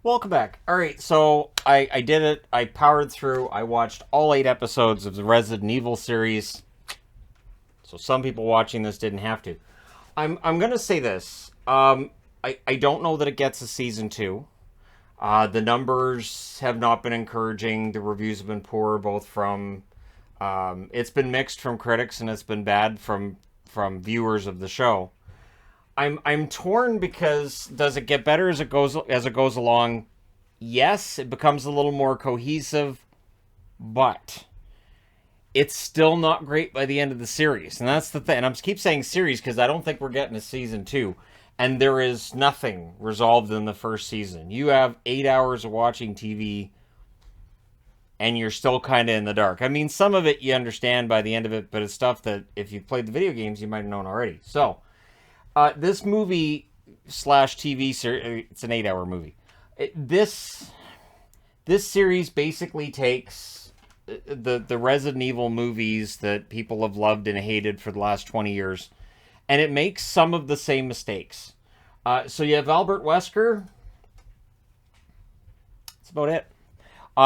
Welcome back. All right, so I did it. I powered through. I watched all 8 episodes of the Resident Evil series. So some people watching this didn't have to. I'm gonna say this. I don't know that it gets a season two. The numbers have not been encouraging. The reviews have been poor, both from it's been mixed from critics and it's been bad from viewers of the show. I'm torn because does it get better as it goes along? Yes, it becomes a little more cohesive, but it's still not great by the end of the series. And that's the thing. And I keep saying series because I don't think we're getting a season two. And there is nothing resolved in the first season. You have 8 hours of watching TV and you're still kind of in the dark. I mean, some of it you understand by the end of it, but it's stuff that if you've played the video games, you might have known already. So, this movie slash TV series, it's an 8 hour movie. This series basically takes the Resident Evil movies that people have loved and hated for the last 20 years, and it makes some of the same mistakes. So you have Albert Wesker. That's about it.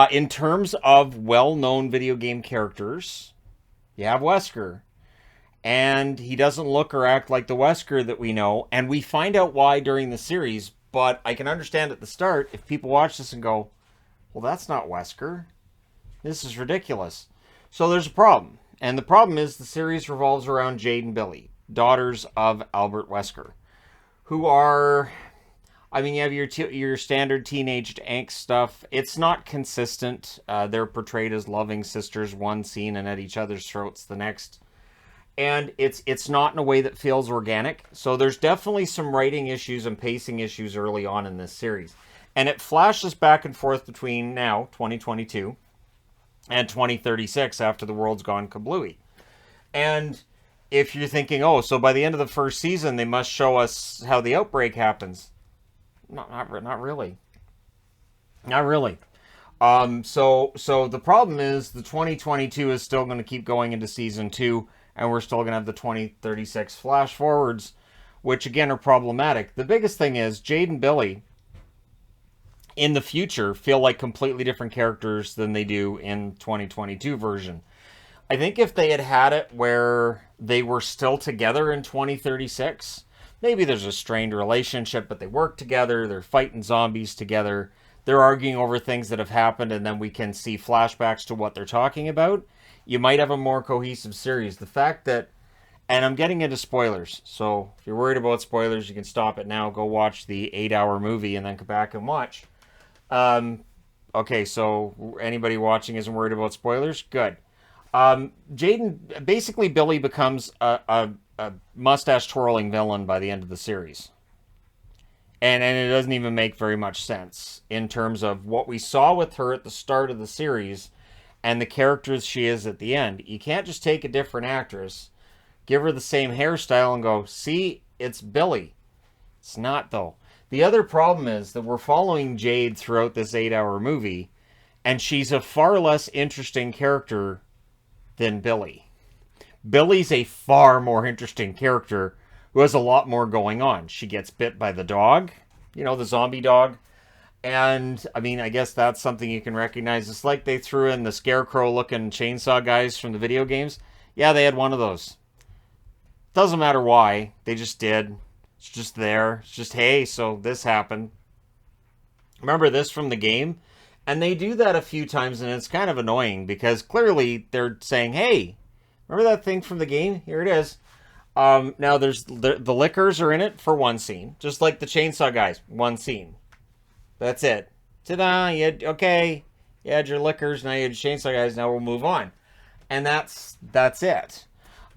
In terms of well-known video game characters, you have Wesker. And he doesn't look or act like the Wesker that we know. And we find out why during the series. But I can understand at the start if people watch this and go, well, that's not Wesker. This is ridiculous. So there's a problem. And the problem is the series revolves around Jade and Billy, daughters of Albert Wesker, who are, I mean, you have your standard teenage angst stuff. It's not consistent. They're portrayed as loving sisters one scene and at each other's throats the next. And it's not in a way that feels organic. So there's definitely some writing issues and pacing issues early on in this series. And it flashes back and forth between now, 2022, and 2036 after the world's gone kablooey. And if you're thinking, oh, so by the end of the first season, they must show us how the outbreak happens. Not really. Not really. So the problem is the 2022 is still going to keep going into season 2, and we're still going to have the 2036 flash forwards, which again are problematic. The biggest thing is Jade and Billy in the future feel like completely different characters than they do in 2022 version. I think if they had it where they were still together in 2036, maybe there's a strained relationship, but they work together, they're fighting zombies together, they're arguing over things that have happened, and then we can see flashbacks to what they're talking about. You might have a more cohesive series. The fact that, and I'm getting into spoilers, so if you're worried about spoilers, you can stop it now, go watch the 8-hour movie, and then come back and watch. Okay, so anybody watching isn't worried about spoilers? Good. Jaden, basically Billy becomes a mustache twirling villain by the end of the series. And it doesn't even make very much sense in terms of what we saw with her at the start of the series and the characters she is at the end. You can't just take a different actress, give her the same hairstyle and go, see, it's Billy. It's not, though. The other problem is that we're following Jade throughout this 8-hour movie, and she's a far less interesting character than Billy. Billy's a far more interesting character who has a lot more going on. She gets bit by the dog, the zombie dog. And, I mean, I guess that's something you can recognize. It's like they threw in the scarecrow-looking chainsaw guys from the video games. Yeah, they had one of those. Doesn't matter why. They just did. It's just there. It's just, hey, so this happened. Remember this from the game? And they do that a few times, and it's kind of annoying because clearly they're saying, hey, remember that thing from the game? Here it is. Now, there's the liquors are in it for one scene. Just like the chainsaw guys. One scene. That's it. Ta-da! Okay. You had your liquors, now you had your chainsaw guys, now we'll move on. And that's it.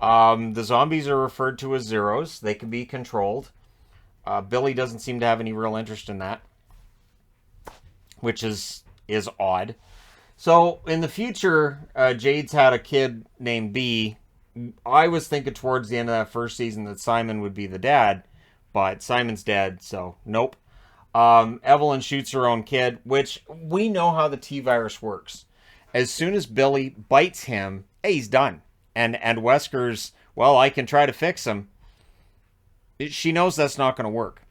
The zombies are referred to as zeros. They can be controlled. Billy doesn't seem to have any real interest in that, which is odd. So, in the future, Jade's had a kid named B. I was thinking towards the end of that first season that Simon would be the dad, but Simon's dead, so nope. Evelyn shoots her own kid, which we know how the T-virus works. As soon as Billy bites him, hey, he's done. And Wesker's, well, I can try to fix him. She knows that's not going to work.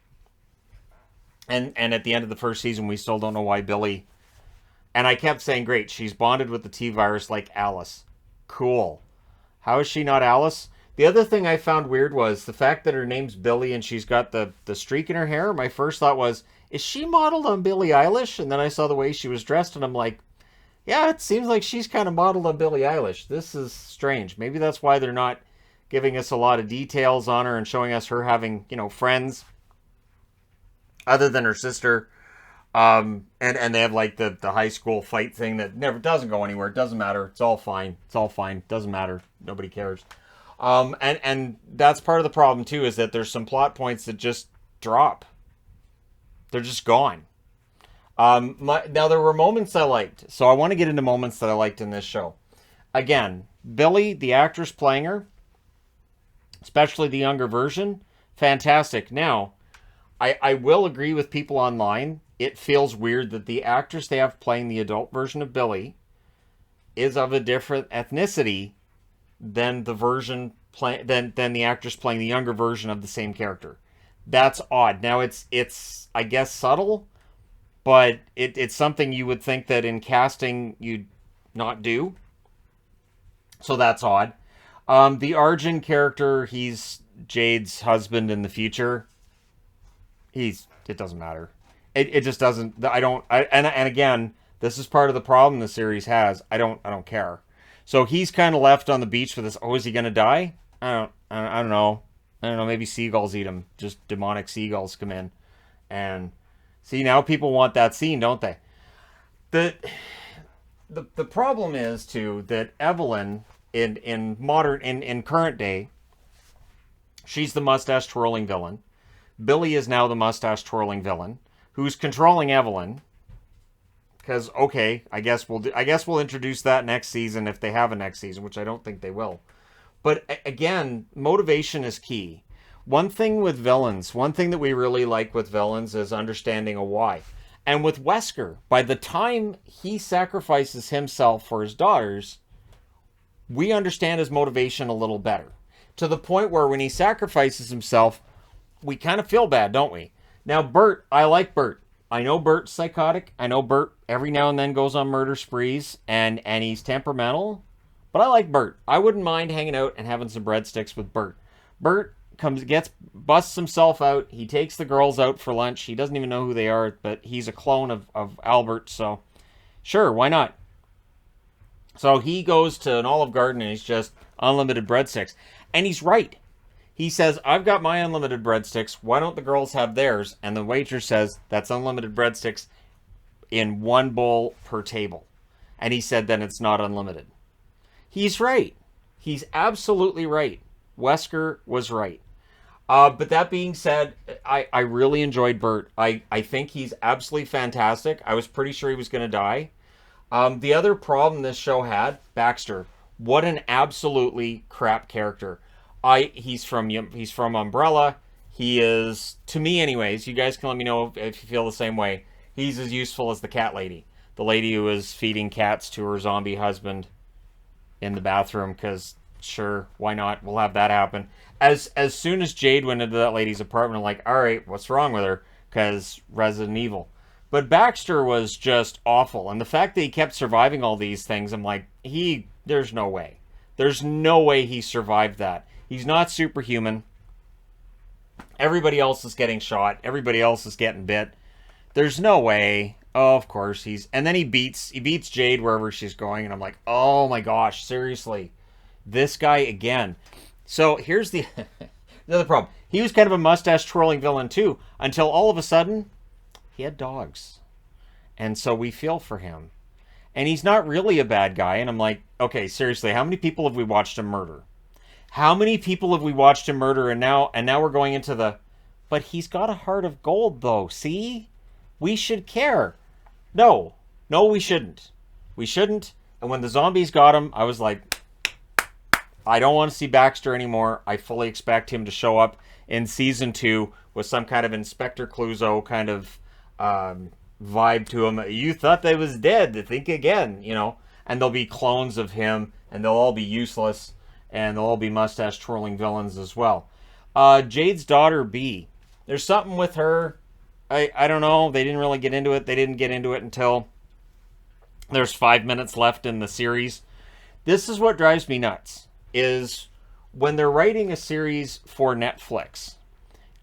And at the end of the first season, we still don't know why Billy. And I kept saying, great, she's bonded with the T virus like Alice. Cool. How is she not Alice? The other thing I found weird was the fact that her name's Billy and she's got the streak in her hair. My first thought was, is she modeled on Billie Eilish? And then I saw the way she was dressed and I'm like, yeah, it seems like she's kind of modeled on Billie Eilish. This is strange. Maybe that's why they're not giving us a lot of details on her and showing us her having, friends other than her sister. And they have like the high school fight thing that never doesn't go anywhere. It doesn't matter. It's all fine. It's all fine. Doesn't matter. Nobody cares. And that's part of the problem too, is that there's some plot points that just drop. They're just gone. Now there were moments I liked, so I want to get into moments that I liked in this show. Again, Billy, the actress playing her, especially the younger version, fantastic. Now, I will agree with people online. It feels weird that the actress they have playing the adult version of Billy is of a different ethnicity than than the actress playing the younger version of the same character. That's odd. Now it's I guess subtle, but it's something you would think that in casting you'd not do. So that's odd. The Arjun character, he's Jade's husband in the future. It doesn't matter. It just doesn't. And again, this is part of the problem the series has. I don't care. So he's kind of left on the beach with this. Oh, is he gonna die? I don't know. I don't know. Maybe seagulls eat him. Just demonic seagulls come in, and see, now people want that scene, don't they? The problem is too that Evelyn in current day, she's the mustache twirling villain. Billy is now the mustache twirling villain who's controlling Evelyn. Because okay, I guess we'll introduce that next season if they have a next season, which I don't think they will. But again, motivation is key. One thing that we really like with villains is understanding a why. And with Wesker, by the time he sacrifices himself for his daughters, we understand his motivation a little better. To the point where when he sacrifices himself, we kind of feel bad, don't we? Now, Bert, I like Bert. I know Bert's psychotic. I know Bert every now and then goes on murder sprees, and he's temperamental. But I like Bert. I wouldn't mind hanging out and having some breadsticks with Bert. Bert busts himself out. He takes the girls out for lunch. He doesn't even know who they are, but he's a clone of Albert, so sure, why not? So he goes to an Olive Garden and he's just unlimited breadsticks. And he's right. He says, I've got my unlimited breadsticks. Why don't the girls have theirs? And the waitress says, that's unlimited breadsticks in one bowl per table. And he said, then it's not unlimited. He's right. He's absolutely right. Wesker was right. But that being said, I really enjoyed Bert. I think he's absolutely fantastic. I was pretty sure he was going to die. The other problem this show had, Baxter. What an absolutely crap character. He's from Umbrella. He is, to me anyways, you guys can let me know if you feel the same way. He's as useful as the cat lady. The lady who was feeding cats to her zombie husband in the bathroom, because sure, why not? We'll have that happen. As soon as Jade went into that lady's apartment, I'm like, all right, what's wrong with her? Because Resident Evil. But Baxter was just awful. And the fact that he kept surviving all these things, I'm like, there's no way. There's no way he survived that. He's not superhuman. Everybody else is getting shot. Everybody else is getting bit. There's no way. Oh, of course and then he beats Jade wherever she's going, and I'm like, oh my gosh, seriously, this guy again. So here's the other problem. He was kind of a mustache twirling villain too, until all of a sudden he had dogs, and so we feel for him, and he's not really a bad guy. And I'm like, okay, seriously, how many people have we watched him murder? How many people have we watched him murder? And now we're going into but he's got a heart of gold though. See, we should care. No, we shouldn't. We shouldn't. And when the zombies got him, I was like, I don't want to see Baxter anymore. I fully expect him to show up in season 2 with some kind of Inspector Clouseau kind of vibe to him. You thought they was dead. Think again, And there'll be clones of him, and they'll all be useless, and they'll all be mustache twirling villains as well. Jade's daughter, B. There's something with her. I don't know. They didn't really get into it. They didn't get into it until there's 5 minutes left in the series. This is what drives me nuts, is when they're writing a series for Netflix.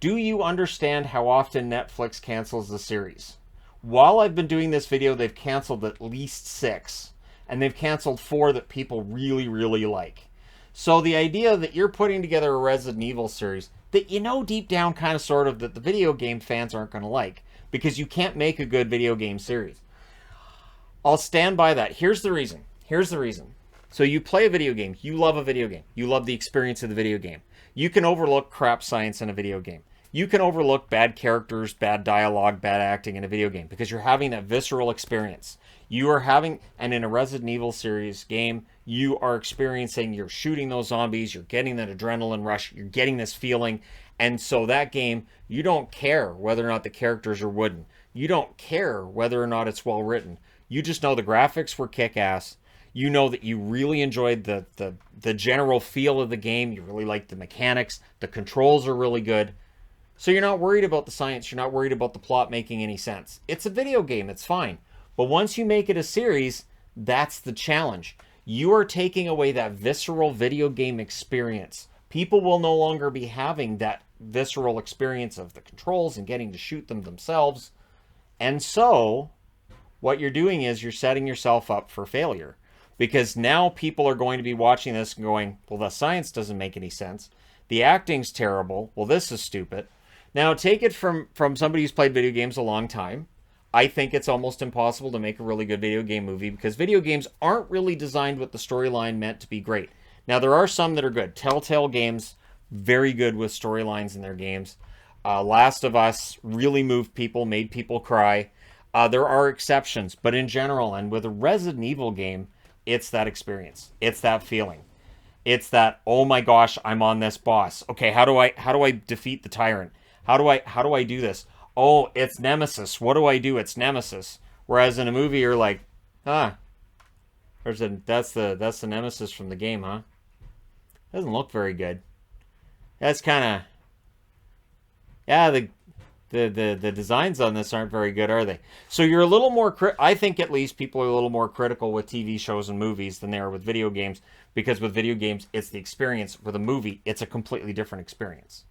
Do you understand how often Netflix cancels the series? While I've been doing this video, they've canceled at least 6. And they've canceled 4 that people really, really like. So the idea that you're putting together a Resident Evil series that you know deep down kind of sort of that the video game fans aren't going to like, because you can't make a good video game series. I'll stand by that. Here's the reason. Here's the reason. So you play a video game. You love a video game. You love the experience of the video game. You can overlook crap science in a video game. You can overlook bad characters, bad dialogue, bad acting in a video game because you're having that visceral experience. You are having, and in a Resident Evil series game, you are experiencing, you're shooting those zombies, you're getting that adrenaline rush, you're getting this feeling. And so that game, you don't care whether or not the characters are wooden. You don't care whether or not it's well written. You just know the graphics were kick-ass. You know that you really enjoyed the general feel of the game. You really liked the mechanics. The controls are really good. So you're not worried about the science. You're not worried about the plot making any sense. It's a video game. It's fine. But once you make it a series, that's the challenge. You are taking away that visceral video game experience. People will no longer be having that visceral experience of the controls and getting to shoot them themselves. And so what you're doing is you're setting yourself up for failure. Because now people are going to be watching this and going, well, the science doesn't make any sense. The acting's terrible. Well, this is stupid. Now, take it from somebody who's played video games a long time. I think it's almost impossible to make a really good video game movie because video games aren't really designed with the storyline meant to be great. Now, there are some that are good. Telltale games, very good with storylines in their games. Last of Us really moved people, made people cry. There are exceptions, but in general, and with a Resident Evil game, it's that experience. It's that feeling. It's that, oh my gosh, I'm on this boss. Okay, how do I defeat the tyrant? How do I do this? Oh, it's Nemesis. What do I do? It's Nemesis. Whereas in a movie, you're like, that's the Nemesis from the game, huh? Doesn't look very good. That's kind of, yeah. The designs on this aren't very good, are they? So you're a little more, I think at least people are a little more critical with TV shows and movies than they are with video games, because with video games, it's the experience. With a movie, it's a completely different experience.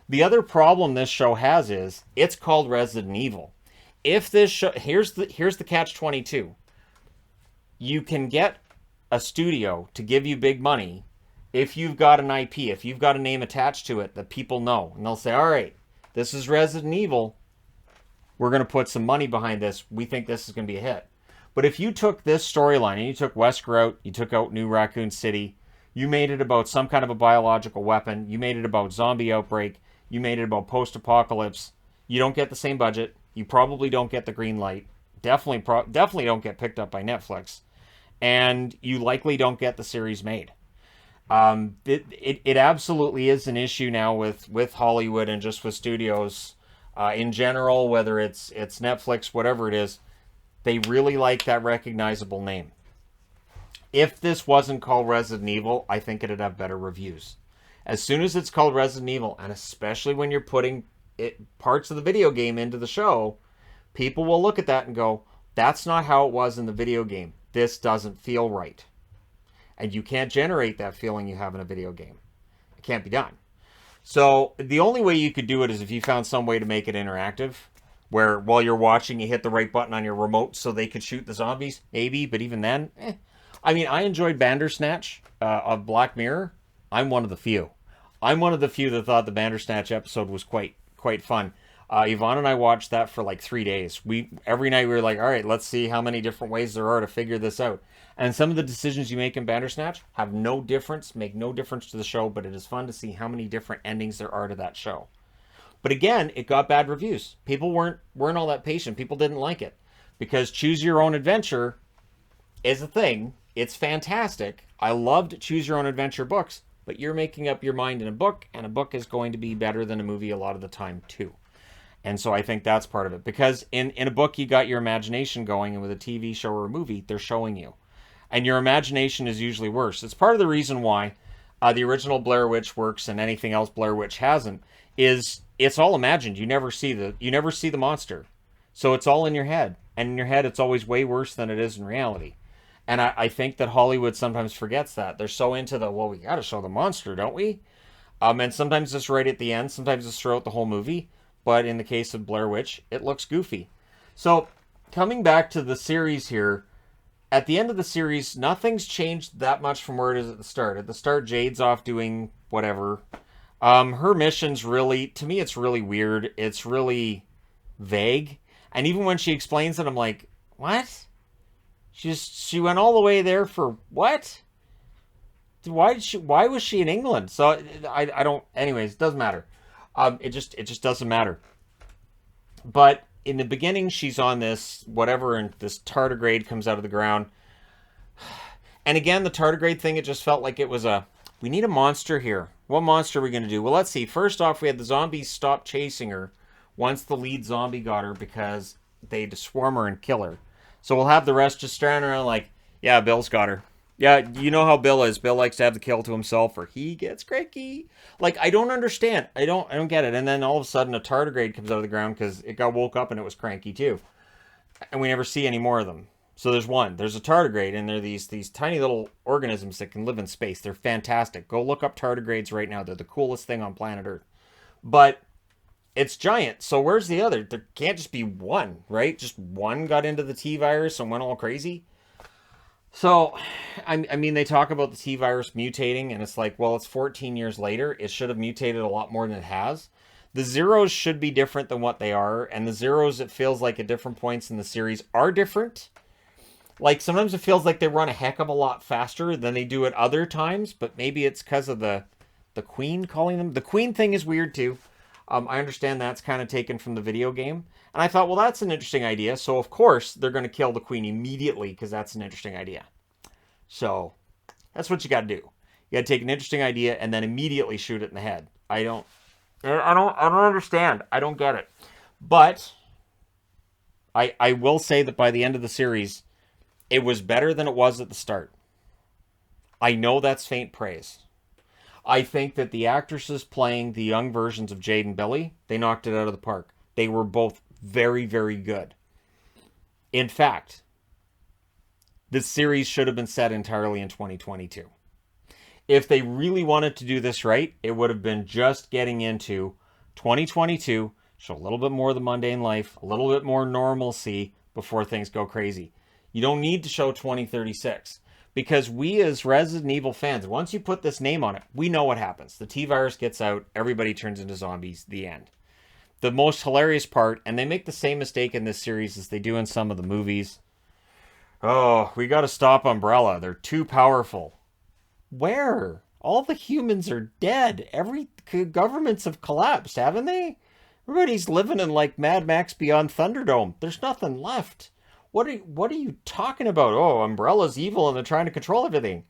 The other problem this show has is it's called Resident Evil. If this show, here's the catch-22. You can get a studio to give you big money if you've got an IP, if you've got a name attached to it that people know. And they'll say, all right, this is Resident Evil. We're going to put some money behind this. We think this is going to be a hit. But if you took this storyline and you took Wesker out, you took out New Raccoon City, you made it about some kind of a biological weapon, you made it about zombie outbreak, you made it about post-apocalypse, you don't get the same budget, you probably don't get the green light, definitely don't get picked up by Netflix, and you likely don't get the series made. It absolutely is an issue now with Hollywood and just with studios in general, whether it's Netflix, whatever it is. They really like that recognizable name. If this wasn't called Resident Evil, I think it'd have better reviews. As soon as it's called Resident Evil, and especially when you're putting parts of the video game into the show, people will look at that and go, that's not how it was in the video game. This doesn't feel right. And you can't generate that feeling you have in a video game. It can't be done. So the only way you could do it is if you found some way to make it interactive, where while you're watching, you hit the right button on your remote so they could shoot the zombies. Maybe, but even then, I mean, I enjoyed Bandersnatch of Black Mirror. I'm one of the few. I'm one of the few that thought the Bandersnatch episode was quite fun. Yvonne and I watched that for like 3 days. Every night we were like, all right, let's see how many different ways there are to figure this out. And some of the decisions you make in Bandersnatch have no difference, make no difference to the show, but it is fun to see how many different endings there are to that show. But again, it got bad reviews. People weren't all that patient. People didn't like it. Because Choose Your Own Adventure is a thing. It's fantastic. I loved Choose Your Own Adventure books, but you're making up your mind in a book, and a book is going to be better than a movie a lot of the time too. And so I think that's part of it. Because in a book, you got your imagination going, and with a TV show or a movie, they're showing you. And your imagination is usually worse. It's part of the reason why the original Blair Witch works and anything else Blair Witch hasn't, is it's all imagined. You never see the monster. So it's all in your head. And in your head, it's always way worse than it is in reality. And I think that Hollywood sometimes forgets that. They're so into well, we got to show the monster, don't we? And sometimes it's right at the end. Sometimes it's throughout the whole movie. But in the case of Blair Witch, it looks goofy. So coming back to the series here, at the end of the series, nothing's changed that much from where it is at the start. At the start, Jade's off doing whatever. Her mission's really, to me, it's really weird. It's really vague. And even when she explains it, I'm like, what? She went all the way there for what? Why was she in England? So I don't, anyways, it doesn't matter. It just doesn't matter. But in the beginning, she's on this whatever, and this tardigrade comes out of the ground. And again, the tardigrade thing, it just felt like it was we need a monster here. What monster are we going to do? Well, let's see. First off, we had the zombies stop chasing her once the lead zombie got her because they'd swarm her and kill her. So we'll have the rest just standing around like, yeah, Bill's got her. Yeah, you know how Bill is. Bill likes to have the kill to himself or he gets cranky. Like, I don't understand. I don't get it. And then all of a sudden a tardigrade comes out of the ground because it got woke up and it was cranky too. And we never see any more of them. So there's one. There's a tardigrade, and they're these tiny little organisms that can live in space. They're fantastic. Go look up tardigrades right now. They're the coolest thing on planet Earth. But it's giant. So where's the other? There can't just be one, right? Just one got into the T virus and went all crazy. So, I mean, they talk about the T virus mutating, and it's like, well, it's 14 years later. It should have mutated a lot more than it has. The zeros should be different than what they are, and the zeros, it feels like at different points in the series, are different. Like, sometimes it feels like they run a heck of a lot faster than they do at other times, but maybe it's because of the Queen calling them. The Queen thing is weird, too. I understand that's kind of taken from the video game. And I thought, well, that's an interesting idea. So, of course, they're going to kill the Queen immediately because that's an interesting idea. So, that's what you got to do. You got to take an interesting idea and then immediately shoot it in the head. I don't understand. I don't get it. But I will say that by the end of the series, it was better than it was at the start. I know that's faint praise. I think that the actresses playing the young versions of Jade and Billy, they knocked it out of the park. They were both very, very good. In fact, this series should have been set entirely in 2022. If they really wanted to do this right, it would have been just getting into 2022, show a little bit more of the mundane life, a little bit more normalcy before things go crazy. You don't need to show 2036. Because we as Resident Evil fans, once you put this name on it, we know what happens. The T-virus gets out, everybody turns into zombies, the end. The most hilarious part, and they make the same mistake in this series as they do in some of the movies. Oh, we gotta stop Umbrella. They're too powerful. Where? All the humans are dead. Governments have collapsed, haven't they? Everybody's living in like Mad Max Beyond Thunderdome. There's nothing left. What are you talking about? Oh, Umbrella's evil and they're trying to control everything.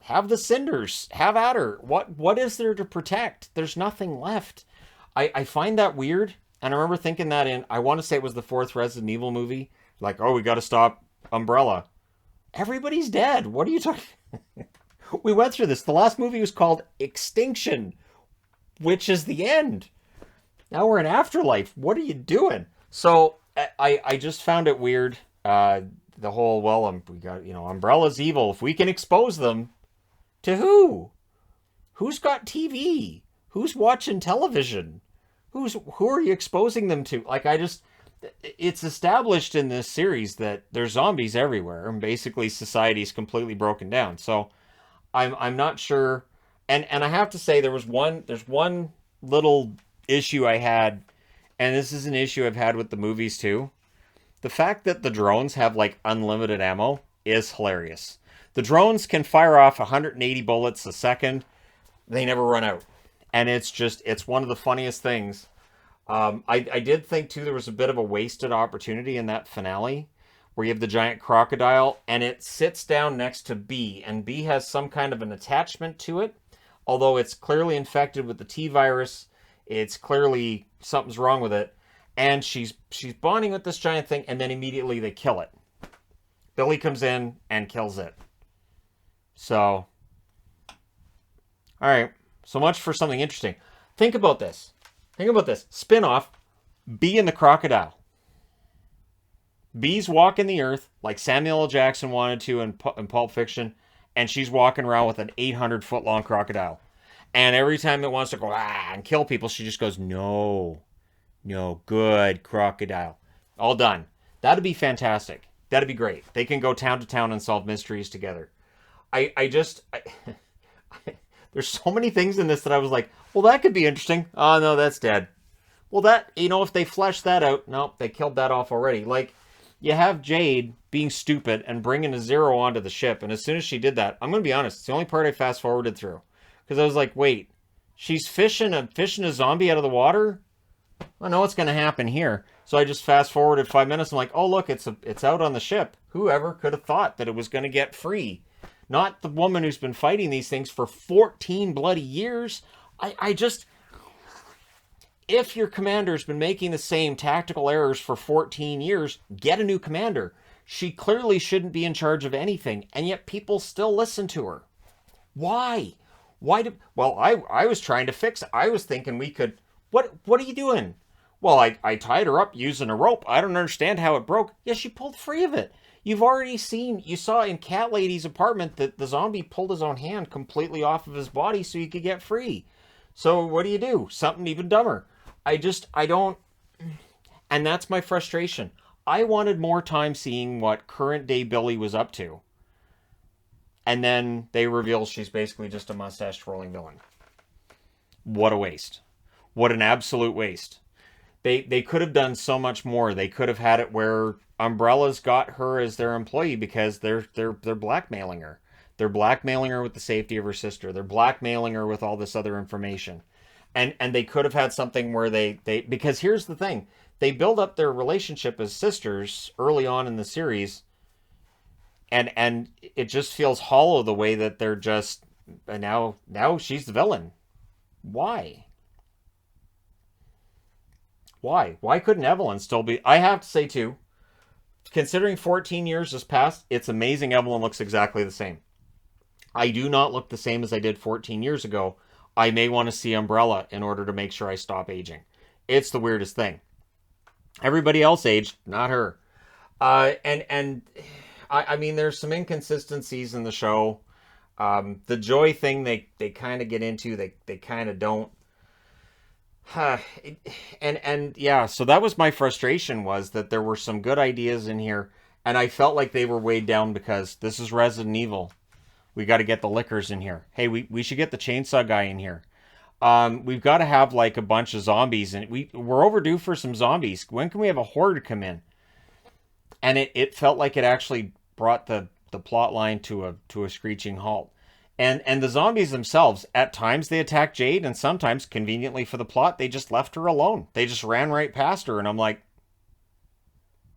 Have the cinders. Have at her. What is there to protect? There's nothing left. I find that weird. And I remember thinking that I want to say it was the fourth Resident Evil movie. Like, oh, we got to stop Umbrella. Everybody's dead. What are you talking? We went through this. The last movie was called Extinction, which is the end. Now we're in Afterlife. What are you doing? So I just found it weird. The whole, well, we got, Umbrella's evil. If we can expose them, to who? Who's got TV? Who's watching television? Who are you exposing them to? Like, it's established in this series that there's zombies everywhere, and basically society's completely broken down. So I'm not sure. And I have to say there's one little issue I had, and this is an issue I've had with the movies too. The fact that the drones have like unlimited ammo is hilarious. The drones can fire off 180 bullets a second. They never run out. And it's one of the funniest things. I did think too there was a bit of a wasted opportunity in that finale where you have the giant crocodile and it sits down next to B, and B has some kind of an attachment to it. Although it's clearly infected with the T virus, it's clearly something's wrong with it. And she's bonding with this giant thing, and then immediately they kill it. Billy comes in and kills it. So, all right. So much for something interesting. Think about this. Think about this. Spin-off, Bee and the Crocodile. Bee's walking the earth like Samuel L. Jackson wanted to in Pulp Fiction, and she's walking around with an 800-foot-long crocodile. And every time it wants to go and kill people, she just goes, no, no, good crocodile. All done. That'd be fantastic. That'd be great. They can go town to town and solve mysteries together. There's so many things in this that I was like, well, that could be interesting. Oh, no, that's dead. Well, that, if they flesh that out, nope, they killed that off already. Like, you have Jade being stupid and bringing a Zero onto the ship, and as soon as she did that, I'm going to be honest, it's the only part I fast-forwarded through. Because I was like, wait, she's fishing a zombie out of the water? I know what's going to happen here. So I just fast-forwarded 5 minutes, and I'm like, oh, look, it's out on the ship. Whoever could have thought that it was going to get free? Not the woman who's been fighting these things for 14 bloody years. If your commander's been making the same tactical errors for 14 years, get a new commander. She clearly shouldn't be in charge of anything, and yet people still listen to her. Why? I was trying to fix it. I was thinking we could... What are you doing? Well, I tied her up using a rope. I don't understand how it broke. Yeah, she pulled free of it. You saw in Cat Lady's apartment that the zombie pulled his own hand completely off of his body so he could get free. So what do? Something even dumber. I don't... And that's my frustration. I wanted more time seeing what current day Billy was up to. And then they reveal she's basically just a mustache-twirling villain. What a waste. What an absolute waste. They could have done so much more. They could have had it where Umbrella's got her as their employee because they're blackmailing her. They're blackmailing her with the safety of her sister. They're blackmailing her with all this other information. And they could have had something where they because here's the thing. They build up their relationship as sisters early on in the series, and it just feels hollow the way that they're just now she's the villain. Why? Why couldn't Evelyn still be... I have to say too, considering 14 years has passed, it's amazing Evelyn looks exactly the same. I do not look the same as I did 14 years ago. I may want to see Umbrella in order to make sure I stop aging. It's the weirdest thing. Everybody else aged, not her. I mean, there's some inconsistencies in the show. The Joy thing they kind of get into, they kind of don't. And yeah, so that was my frustration, was that there were some good ideas in here, and I felt like they were weighed down because this is Resident Evil. We got to get the lickers in here. Hey, we should get the chainsaw guy in here. We've got to have like a bunch of zombies, and we're overdue for some zombies. When can we have a horde come in? And it felt like it actually brought the plot line to a screeching halt. And the zombies themselves, at times they attack Jade, and sometimes, conveniently for the plot, they just left her alone. They just ran right past her, and I'm like,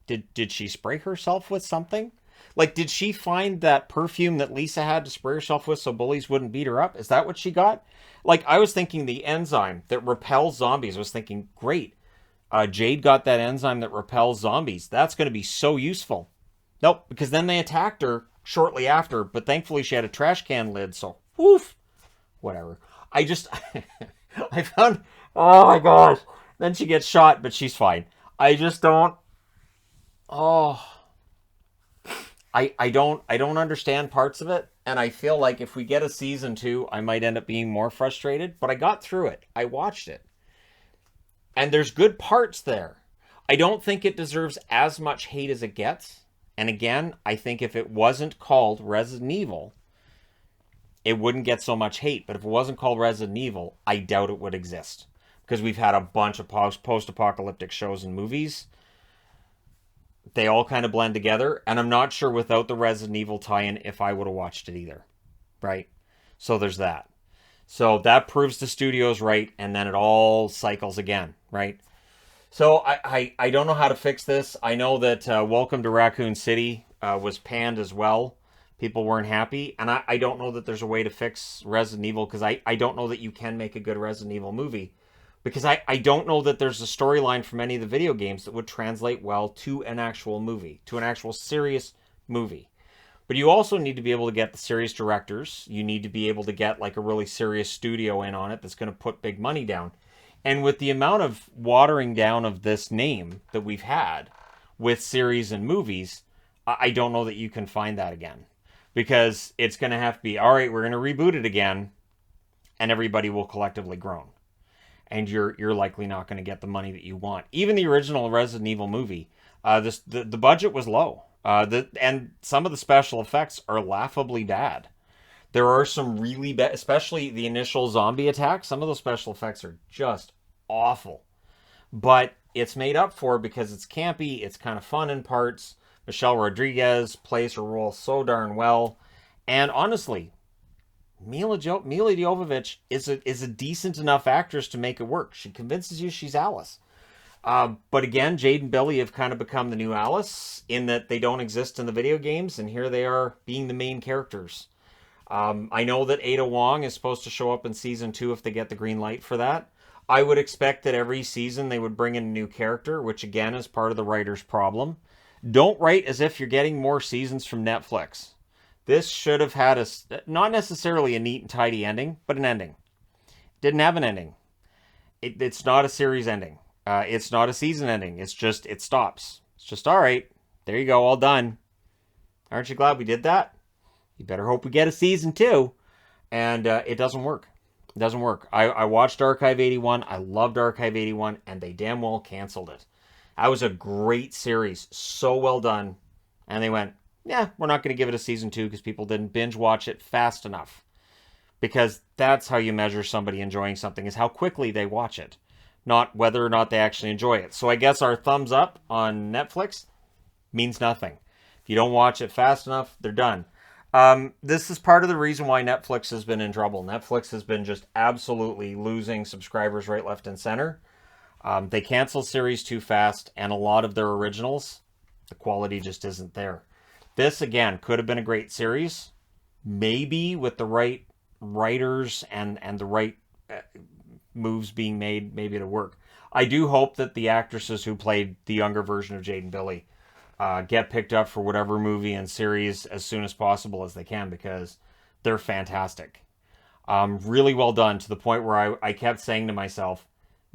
did she spray herself with something? Like, did she find that perfume that Lisa had to spray herself with so bullies wouldn't beat her up? Is that what she got? Like, I was thinking the enzyme that repels zombies. I was thinking, great. Jade got that enzyme that repels zombies. That's going to be so useful. Nope, because then they attacked her shortly after, but thankfully she had a trash can lid, so woof. Whatever. I found, oh my gosh. Then she gets shot, but she's fine. I just don't, I don't understand parts of it, and I feel like if we get a season 2, I might end up being more frustrated, but I got through it. I watched it. And there's good parts there. I don't think it deserves as much hate as it gets. And again, I think if it wasn't called Resident Evil, it wouldn't get so much hate. But if it wasn't called Resident Evil, I doubt it would exist. Because we've had a bunch of post-apocalyptic shows and movies. They all kind of blend together. And I'm not sure without the Resident Evil tie-in if I would have watched it either. Right? So there's that. So that proves the studio's right. And then it all cycles again. Right? So I don't know how to fix this. I know that Welcome to Raccoon City was panned as well. People weren't happy. And I don't know that there's a way to fix Resident Evil, because I don't know that you can make a good Resident Evil movie. Because I don't know that there's a storyline from any of the video games that would translate well to an actual movie, to an actual serious movie. But you also need to be able to get the serious directors. You need to be able to get like a really serious studio in on it that's going to put big money down. And with the amount of watering down of this name that we've had with series and movies, I don't know that you can find that again. Because it's going to have to be, all right, we're going to reboot it again, and everybody will collectively groan. And you're likely not going to get the money that you want. Even the original Resident Evil movie, the budget was low. And some of the special effects are laughably bad. There are some really bad, especially the initial zombie attack. Some of those special effects are just awful. But it's made up for because it's campy, it's kind of fun in parts. Michelle Rodriguez plays her role so darn well. And honestly, Mila Jovovich is a decent enough actress to make it work. She convinces you she's Alice. But again, Jade and Billy have kind of become the new Alice in that they don't exist in the video games, and here they are being the main characters. I know that Ada Wong is supposed to show up in season 2 if they get the green light for that. I would expect that every season they would bring in a new character, which again is part of the writer's problem. Don't write as if you're getting more seasons from Netflix. This should have had not necessarily a neat and tidy ending, but an ending. Didn't have an ending. It's not a series ending. It's not a season ending. It's just, it stops. It's just, all right, there you go, all done. Aren't you glad we did that? You better hope we get a season 2. And it doesn't work. It doesn't work. I watched Archive 81. I loved Archive 81, and they damn well canceled it. That was a great series. So well done. And they went, yeah, we're not going to give it a season 2 because people didn't binge watch it fast enough. Because that's how you measure somebody enjoying something, is how quickly they watch it, not whether or not they actually enjoy it. So I guess our thumbs up on Netflix means nothing. If you don't watch it fast enough, they're done. This is part of the reason why Netflix has been in trouble. Netflix has been just absolutely losing subscribers right, left, and center. They cancel series too fast, and a lot of their originals, the quality just isn't there. This, again, could have been a great series. Maybe with the right writers and the right moves being made, maybe it'll work. I do hope that the actresses who played the younger version of Jade and Billy get picked up for whatever movie and series as soon as possible as they can, because they're fantastic. Really well done, to the point where I kept saying to myself,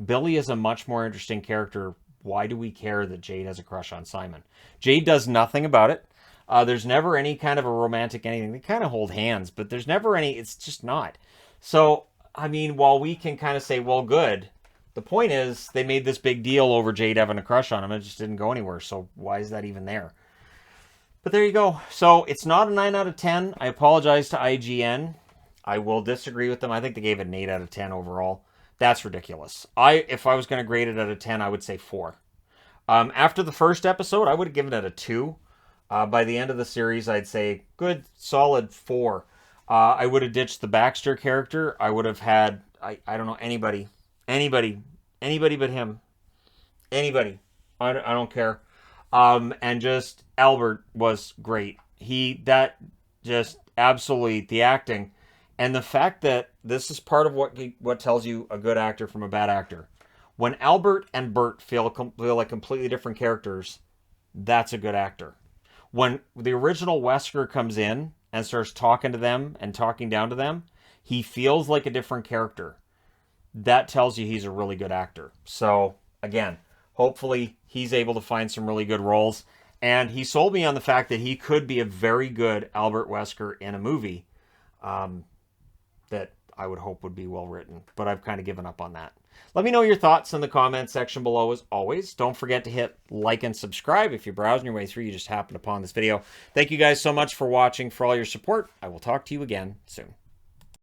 Billy is a much more interesting character. Why do we care that Jade has a crush on Simon? Jade does nothing about it. There's never any kind of a romantic anything. They kind of hold hands, but there's never any, it's just not. So, I mean, while we can kind of say, well, good, the point is they made this big deal over Jade having a crush on him. It just didn't go anywhere. So why is that even there? But there you go. So it's not a 9 out of 10. I apologize to IGN. I will disagree with them. I think they gave it an 8 out of 10 overall. That's ridiculous. If I was going to grade it out of 10, I would say 4. After the first episode, I would have given it a 2. By the end of the series, I'd say good, solid 4. I would have ditched the Baxter character. I would have had, I don't know, anybody but him. Anybody. I don't care. And just Albert was great. That just absolutely, the acting. And the fact that this is part of what tells you a good actor from a bad actor. When Albert and Bert feel like completely different characters, that's a good actor. When the original Wesker comes in and starts talking to them and talking down to them, he feels like a different character. That tells you he's a really good actor. So, again, hopefully he's able to find some really good roles. And he sold me on the fact that he could be a very good Albert Wesker in a movie that I would hope would be well written. But I've kind of given up on that. Let me know your thoughts in the comments section below as always. Don't forget to hit like and subscribe if you're browsing your way through, you just happened upon this video. Thank you guys so much for watching, for all your support. I will talk to you again soon.